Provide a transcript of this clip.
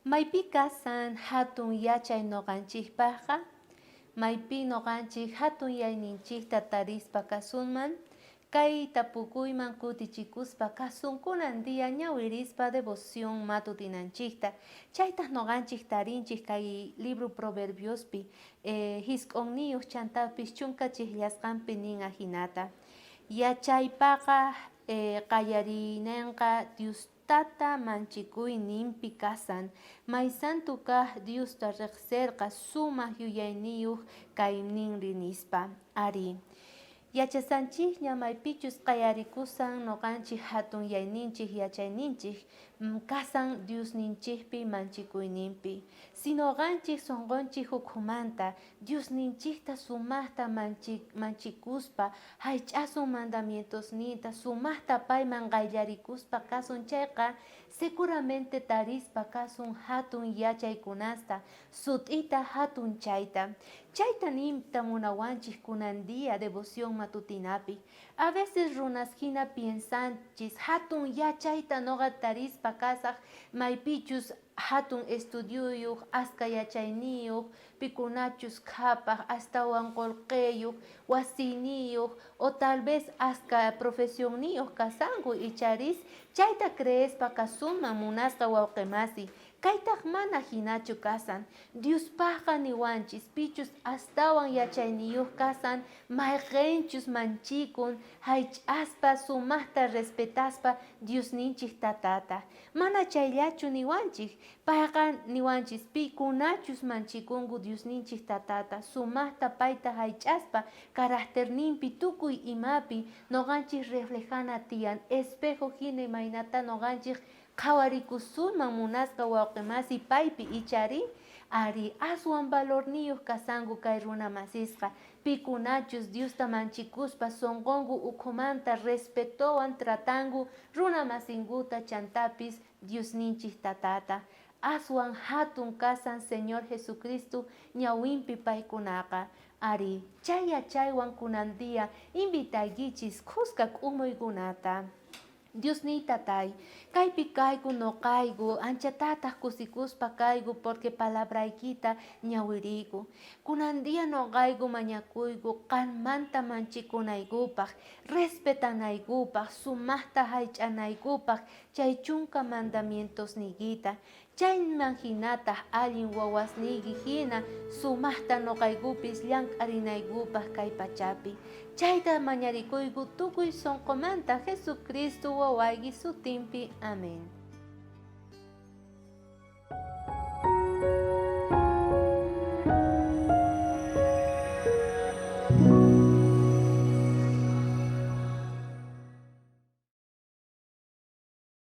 Maypi kasan hatun yachay noqanchikpaqa, maypi noqanchik hatun yayninchikta tarispa kasunman, kay tapukuyman kutichikuspa kasun kunan día ñawirispa devoción matutinanchikta. Chaytaq noqanchik tarinchik kay libro Proverbiospi hisk'unniyuq chantapis chunkachiqllasqanpi nin ahinata. Yachaypaqa qallarinanqa Dios tata manchikuyninpi kasan, may santu kaq Diosta riqsirqa sumaq yuyayniyuq kay ninri nispa. Ari yachasanchikña maypichus qayarikusan noqanchik hatun yayninchik yachayninchik kasan Diosninchikpi manchikuyninpi. Si noqanchik sunqunchik hukumanta Diosninchikta sumaqta manchikuspa haych'asun mandamientosninta sumaqta payman qaylarikuspa kasun chayqa seguramente tarispa kasun hatun yachaykunasta sut'ita hatun chayta nimta munawanchik kunan día devoción matutinapi. A veces runas hina piensanchis hatun yachayta noqa tarispa kasaq maypichus hatun estudiuyuq aska yachayniyuq pikunachus qhapaq astawan qullqiyuq wasiniyuq o tal vez aska profesionniyuq kasanku icharis chayta creespa kasunman munasqa wawqi masi. Kaytaq mana hinachu kasan, Diospaqqa niwanchis pichus astawan yachayniyuq kasan mayqinchus manchikun haych'aspa sumaqta respetaspa Diosninchik tatata. Mana chayllachu niwanchik, payqa niwanchis pikunachus manchikunku Diosninchik tatata sumaqta payta haych'aspa carácterninpi tukuy imapi noqanchik reflejana tiyan espejo hina imaynata noqanchik qhawarikusunman munasqa wawqi masi paypi icharin ari aswan valorniyuq kasanku kay runa masisqa pikunachus Diosta manchikuspa sunqunku ukhumanta respetuwan tratanku runa masinkuta chantapis Diosninchik tatata. Aswan hatun kasan Señor Jesucristo ñawinpi paykunaqa. Ari chay yachaywan kunan día invitaykichis qusqa k'umuykunata. Diosniy tatay, kaypi kayku noqayku anchatataq kusikuspa kayku porque palabraykita ñawiriyku. Kunan día noqayku mañakuyku qanmanta manchikunaykupaq, respetanaykupaq, sumaqta haych'anaykupaq chay chunka mandamientosniykita. Chayman hinataq allin wawasniyki hina sumaqta noqaykupis llank'arinaykupaq kay pachapi. Chayta mañarikuyku tukuy sunqumanta Jesucristo wawayki sutinpi. Amén.